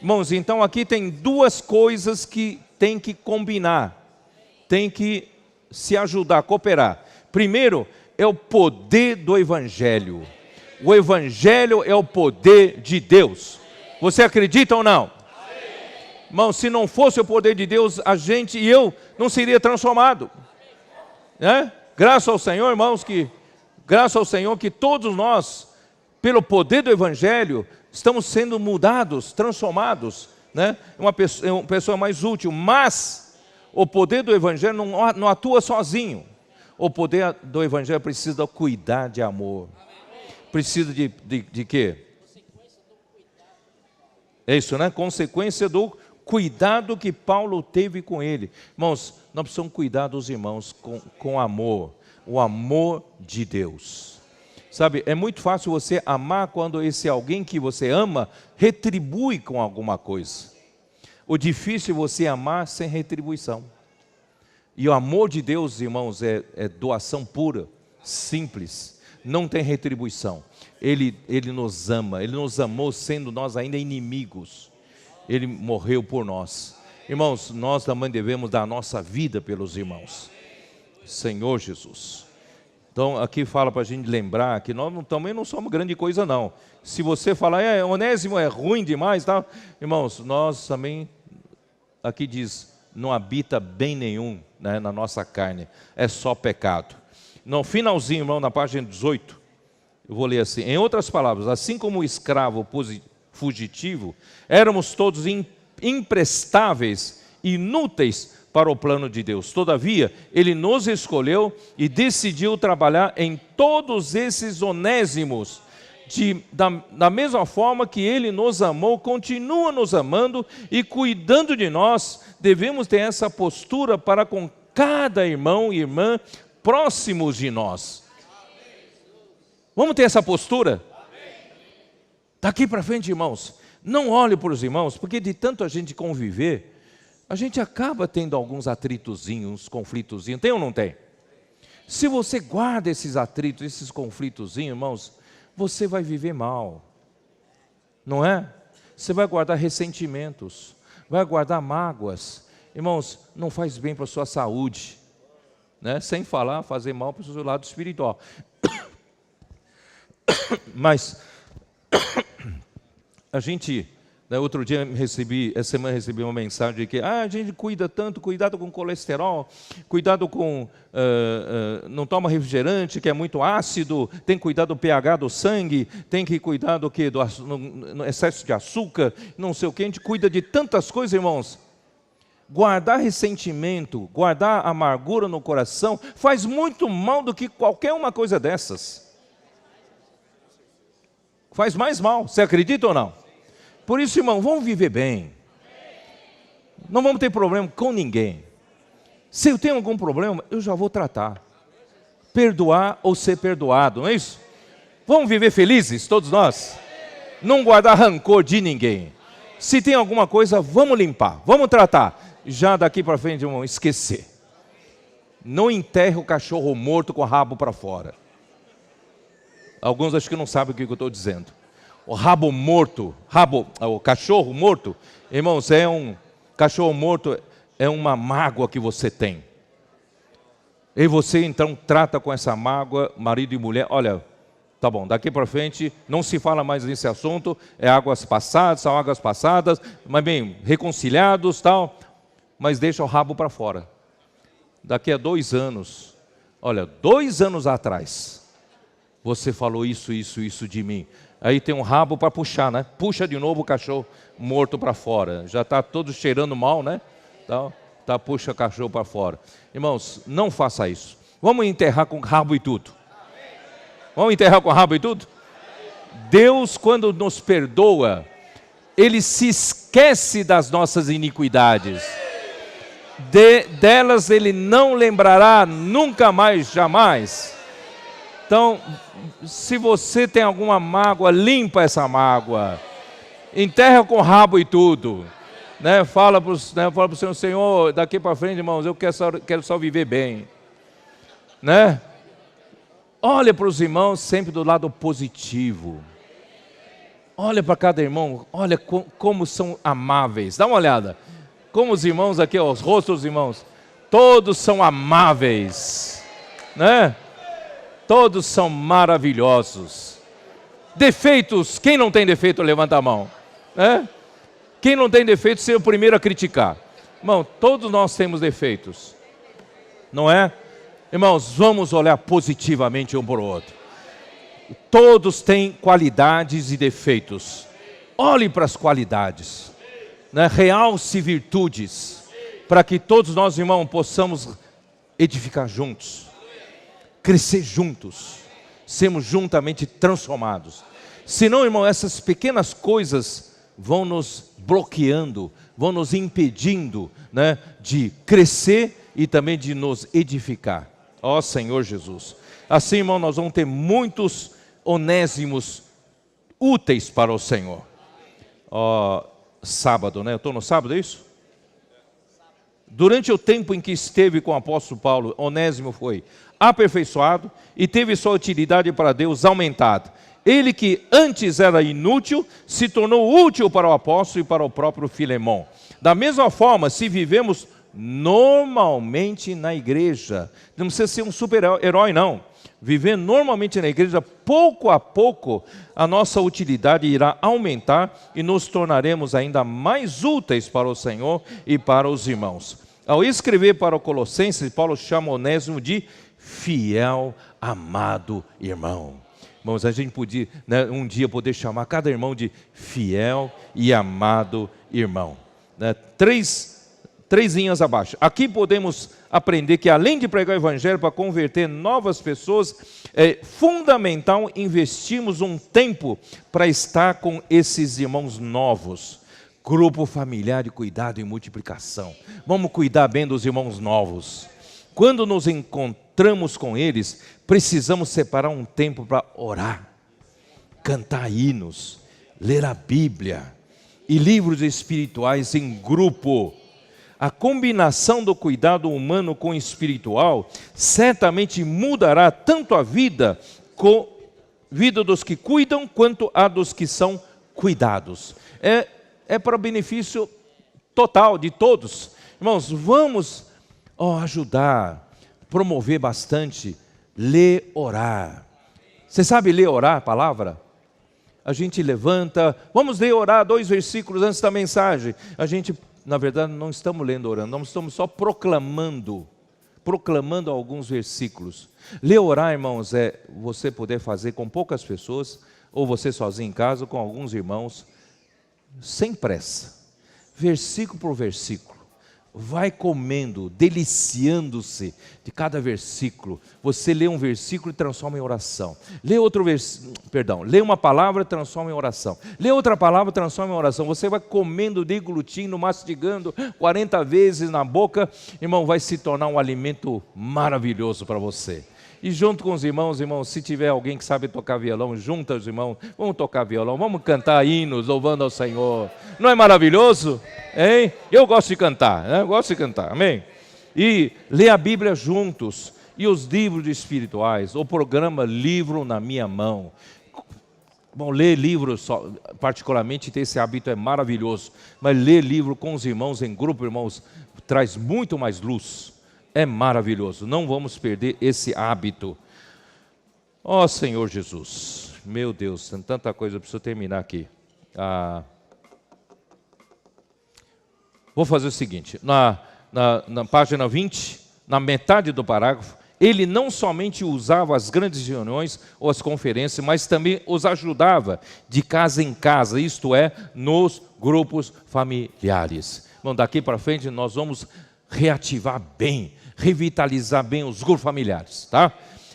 Irmãos, então aqui tem duas coisas que tem que combinar. Tem que se ajudar, cooperar. Primeiro, é o poder do Evangelho. O Evangelho é o poder de Deus. Você acredita ou não? Irmão, se não fosse o poder de Deus, a gente e eu não seria transformado. Graças ao Senhor, irmãos, graças ao Senhor que todos nós, pelo poder do Evangelho, estamos sendo mudados, transformados, uma pessoa mais útil. Mas o poder do Evangelho não atua sozinho. O poder do Evangelho precisa cuidar de amor. Precisa de quê? É isso, Consequência do cuidado que Paulo teve com ele. Irmãos, nós precisamos cuidar dos irmãos com amor. O amor de Deus. Sabe, é muito fácil você amar quando esse alguém que você ama retribui com alguma coisa. O difícil é você amar sem retribuição. E o amor de Deus, irmãos, é doação pura, simples. Não tem retribuição. Ele nos ama. Ele nos amou sendo nós ainda inimigos. Ele morreu por nós. Irmãos, nós também devemos dar a nossa vida pelos irmãos. Senhor Jesus. Então, aqui fala para a gente lembrar que nós também não somos grande coisa, não. Se você falar, Onésimo é ruim demais, tá? Irmãos, nós também, aqui diz, não habita bem nenhum, né, na nossa carne, é só pecado. No finalzinho, irmão, na página 18, eu vou ler assim: em outras palavras, assim como o escravo fugitivo, éramos todos imprestáveis, inúteis para o plano de Deus. Todavia, Ele nos escolheu e decidiu trabalhar em todos esses onésimos, da mesma forma que Ele nos amou, continua nos amando e cuidando de nós. Devemos ter essa postura para com cada irmão e irmã próximos de nós. Vamos ter essa postura? Daqui para frente, irmãos, não olhe para os irmãos, porque de tanto a gente conviver, a gente acaba tendo alguns atritozinhos, uns conflitozinhos. Tem ou não tem? Se você guarda esses atritos, esses conflitozinhos, irmãos, você vai viver mal. Não é? Você vai guardar ressentimentos, vai guardar mágoas. Irmãos, não faz bem para a sua saúde, né? Sem falar, fazer mal para o seu lado espiritual. Mas a gente, outro dia essa semana recebi uma mensagem de que a gente cuida tanto, cuidado com colesterol, cuidado com, não toma refrigerante que é muito ácido, tem que cuidar do pH do sangue, tem que cuidar do que? Do excesso de açúcar, não sei o que, a gente cuida de tantas coisas, irmãos. Guardar ressentimento, guardar amargura no coração, faz muito mal do que qualquer uma coisa dessas. Faz mais mal, você acredita ou não? Por isso, irmão, vamos viver bem. Não vamos ter problema com ninguém. Se eu tenho algum problema, eu já vou tratar. Perdoar ou ser perdoado, não é isso? Vamos viver felizes, todos nós? Não guardar rancor de ninguém. Se tem alguma coisa, vamos limpar, vamos tratar. Já daqui para frente, irmão, esquecer. Não enterre o cachorro morto com o rabo para fora. Alguns acho que não sabem o que eu estou dizendo. O rabo morto, o cachorro morto, irmãos, cachorro morto é uma mágoa que você tem. E você então trata com essa mágoa, marido e mulher, olha, tá bom, daqui para frente não se fala mais nesse assunto, são águas passadas, mas bem, reconciliados, tal, mas deixa o rabo para fora. Daqui a 2 anos, olha, 2 anos atrás, você falou isso de mim. Aí tem um rabo para puxar, né? Puxa de novo o cachorro morto para fora. Já está todo cheirando mal, né? Puxa o cachorro para fora. Irmãos, não faça isso. Vamos enterrar com rabo e tudo. Vamos enterrar com rabo e tudo? Deus, quando nos perdoa, Ele se esquece das nossas iniquidades. Delas Ele não lembrará nunca mais, jamais. Então, se você tem alguma mágoa, limpa essa mágoa. Enterra com rabo e tudo. Né? Fala para o Senhor, daqui para frente, irmãos, eu quero só viver bem. Né? Olha para os irmãos sempre do lado positivo. Olha para cada irmão, olha como são amáveis. Dá uma olhada. Como os irmãos aqui, os rostos dos irmãos, todos são amáveis. Né? Todos são maravilhosos. Defeitos, quem não tem defeito, levanta a mão. Né? Quem não tem defeito, seja o primeiro a criticar. Irmão, todos nós temos defeitos. Não é? Irmãos, vamos olhar positivamente um para o outro. Todos têm qualidades e defeitos. Olhe para as qualidades. Né? Realce virtudes. Para que todos nós, irmãos, possamos edificar juntos. Crescer juntos, sermos juntamente transformados. Senão, irmão, essas pequenas coisas vão nos bloqueando, vão nos impedindo, né, de crescer e também de nos edificar. Ó Senhor Jesus. Assim, irmão, nós vamos ter muitos onésimos úteis para o Senhor. Ó, sábado, né? Eu estou no sábado, é isso? Durante o tempo em que esteve com o apóstolo Paulo, Onésimo foi aperfeiçoado e teve sua utilidade para Deus aumentada. Ele que antes era inútil, se tornou útil para o apóstolo e para o próprio Filemão. Da mesma forma, se vivemos normalmente na igreja, não precisa ser um super-herói não, vivendo normalmente na igreja, pouco a pouco a nossa utilidade irá aumentar e nos tornaremos ainda mais úteis para o Senhor e para os irmãos. Ao escrever para o Colossenses, Paulo chama Onésimo de fiel, amado irmão. Irmãos, a gente podia, né, um dia poder chamar cada irmão de fiel e amado irmão. Né? Três linhas abaixo. Aqui podemos aprender que além de pregar o evangelho para converter novas pessoas, é fundamental investirmos um tempo para estar com esses irmãos novos. Grupo familiar de cuidado e multiplicação. Vamos cuidar bem dos irmãos novos. Quando nos encontramos com eles, precisamos separar um tempo para orar, cantar hinos, ler a Bíblia e livros espirituais em grupo. A combinação do cuidado humano com o espiritual certamente mudará tanto a vida dos que cuidam quanto a dos que são cuidados. É para benefício total de todos. Irmãos, vamos ajudar, promover bastante, ler, orar. Você sabe ler, orar a palavra? A gente levanta, vamos ler, orar 2 versículos antes da mensagem. A gente, na verdade, não estamos lendo, orando, nós estamos só proclamando alguns versículos. Ler, orar, irmãos, é você poder fazer com poucas pessoas, ou você sozinho em casa, com alguns irmãos, sem pressa, versículo por versículo. Vai comendo, deliciando-se de cada versículo. Você lê um versículo e transforma em oração. Lê uma palavra e transforma em oração. Lê outra palavra e transforma em oração. Você vai comendo, deglutindo, mastigando 40 vezes na boca. Irmão, vai se tornar um alimento maravilhoso para você. E junto com os irmãos, se tiver alguém que sabe tocar violão, junta os irmãos, vamos tocar violão, vamos cantar hinos, louvando ao Senhor. Não é maravilhoso? Hein? Eu gosto de cantar, né? Eu gosto de cantar, amém? E ler a Bíblia juntos, e os livros espirituais, o programa Livro na Minha Mão. Bom, ler livros, particularmente ter esse hábito é maravilhoso, mas ler livro com os irmãos, em grupo, irmãos, traz muito mais luz. É maravilhoso, não vamos perder esse hábito. Ó Senhor Jesus, meu Deus, tem tanta coisa, eu preciso terminar aqui. Vou fazer o seguinte, na página 20, na metade do parágrafo, ele não somente usava as grandes reuniões ou as conferências, mas também os ajudava de casa em casa, isto é, nos grupos familiares. Bom, daqui para frente nós vamos reativar bem, revitalizar bem os grupos familiares, tá?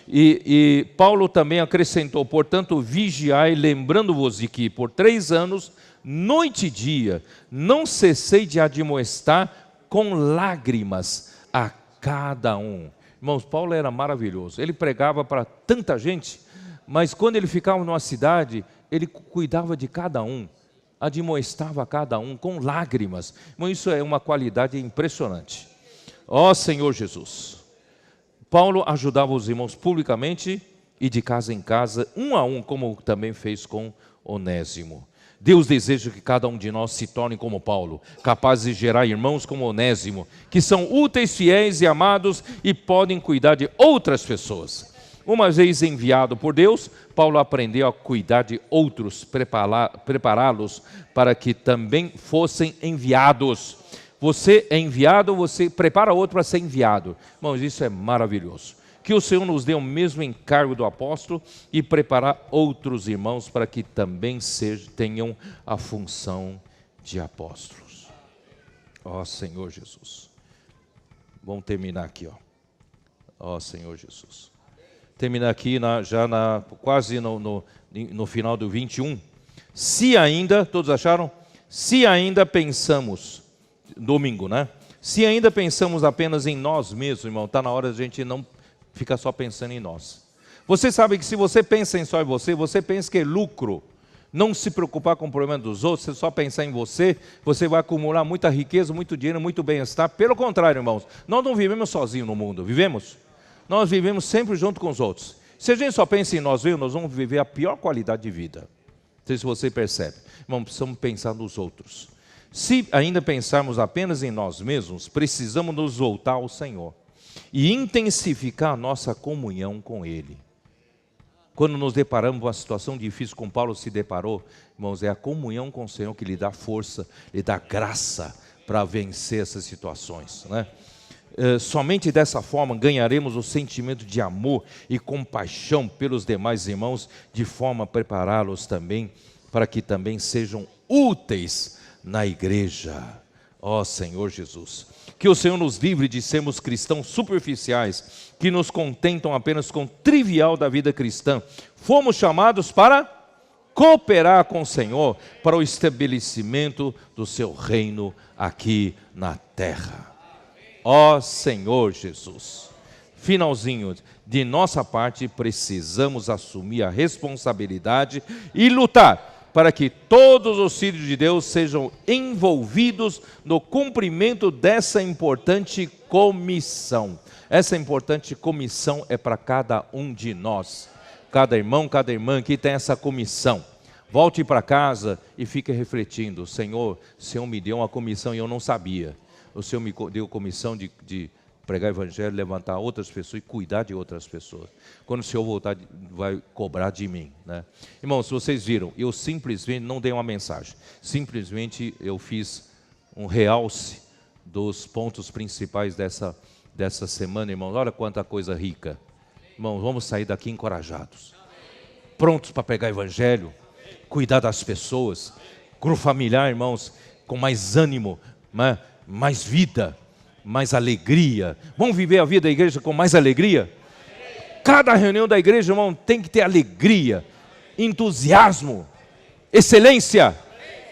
E Paulo também acrescentou, portanto, vigiai, lembrando-vos de que por 3 anos, noite e dia, não cessei de admoestar com lágrimas a cada um. Irmãos, Paulo era maravilhoso, ele pregava para tanta gente, mas quando ele ficava numa cidade, ele cuidava de cada um, admoestava a cada um com lágrimas. Irmão, isso é uma qualidade impressionante. Ó Senhor Jesus, Paulo ajudava os irmãos publicamente e de casa em casa, um a um, como também fez com Onésimo. Deus deseja que cada um de nós se torne como Paulo, capaz de gerar irmãos como Onésimo, que são úteis, fiéis e amados e podem cuidar de outras pessoas. Uma vez enviado por Deus, Paulo aprendeu a cuidar de outros, prepará-los para que também fossem enviados. Você é enviado, você prepara outro para ser enviado. Irmãos, isso é maravilhoso. Que o Senhor nos dê o mesmo encargo do apóstolo e preparar outros irmãos para que também tenham a função de apóstolos. Ó Senhor Jesus. Vamos terminar aqui, ó. Ó Senhor Jesus. Terminar aqui quase no final do 21. Se ainda, todos acharam? Se ainda pensamos, domingo, né? Se ainda pensamos apenas em nós mesmos, irmão, está na hora de a gente não ficar só pensando em nós. Você sabe que se você pensa só em você, você pensa que é lucro. Não se preocupar com o problema dos outros, você só pensar em você, você vai acumular muita riqueza, muito dinheiro, muito bem-estar. Pelo contrário, irmãos, nós não vivemos sozinhos no mundo, vivemos? Nós vivemos sempre junto com os outros. Se a gente só pensa em nós mesmos, nós vamos viver a pior qualidade de vida. Não sei se você percebe. Irmão, precisamos pensar nos outros. Se ainda pensarmos apenas em nós mesmos, precisamos nos voltar ao Senhor e intensificar a nossa comunhão com Ele. Quando nos deparamos com uma situação difícil, como Paulo se deparou, irmãos, é a comunhão com o Senhor que lhe dá força, lhe dá graça para vencer essas situações, né? Somente dessa forma ganharemos o sentimento de amor e compaixão pelos demais irmãos, de forma a prepará-los também, para que também sejam úteis na igreja. Ó Senhor Jesus, que o Senhor nos livre de sermos cristãos superficiais, que nos contentam apenas com o trivial da vida cristã. Fomos chamados para cooperar com o Senhor, para o estabelecimento do seu reino aqui na terra. Ó Senhor Jesus, finalzinho, de nossa parte precisamos assumir a responsabilidade e lutar para que todos os filhos de Deus sejam envolvidos no cumprimento dessa importante comissão. Essa importante comissão é para cada um de nós. Cada irmão, cada irmã que tem essa comissão. Volte para casa e fique refletindo: Senhor, o Senhor me deu uma comissão e eu não sabia. O Senhor me deu comissão de pregar o evangelho, levantar outras pessoas e cuidar de outras pessoas. Quando o Senhor voltar, vai cobrar de mim, né? Irmãos, vocês viram, eu simplesmente não dei uma mensagem. Simplesmente eu fiz um realce dos pontos principais dessa semana, irmãos. Olha quanta coisa rica. Irmãos, vamos sair daqui encorajados, prontos para pregar o evangelho, cuidar das pessoas, grupo familiar, irmãos, com mais ânimo, né? Mais vida, mais alegria. Vamos viver a vida da igreja com mais alegria? Cada reunião da igreja, irmão, tem que ter alegria, entusiasmo, excelência,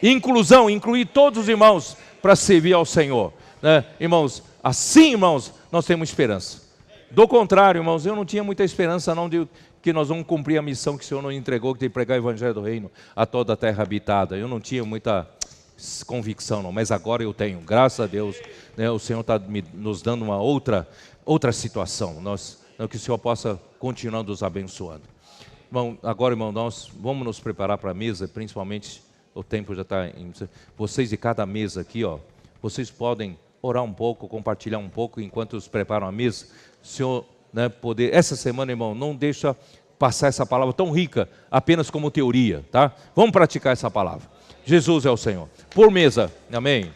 inclusão, incluir todos os irmãos para servir ao Senhor, né? Irmãos, assim, irmãos, nós temos esperança. Do contrário, irmãos, eu não tinha muita esperança não de que nós vamos cumprir a missão que o Senhor nos entregou, que tem que pregar o evangelho do reino a toda a terra habitada. Eu não tinha muita convicção não, mas agora eu tenho, graças a Deus, né? O Senhor está nos dando uma outra situação, que o Senhor possa continuar nos abençoando. Bom, agora, irmão, nós vamos nos preparar para a mesa, principalmente o tempo já está vocês de cada mesa aqui, ó, vocês podem orar um pouco, compartilhar um pouco enquanto os preparam a mesa. O Senhor, né, poder, essa semana, irmão, não deixa passar essa palavra tão rica apenas como teoria, tá? Vamos praticar essa palavra. Jesus é o Senhor. Por mesa. Amém.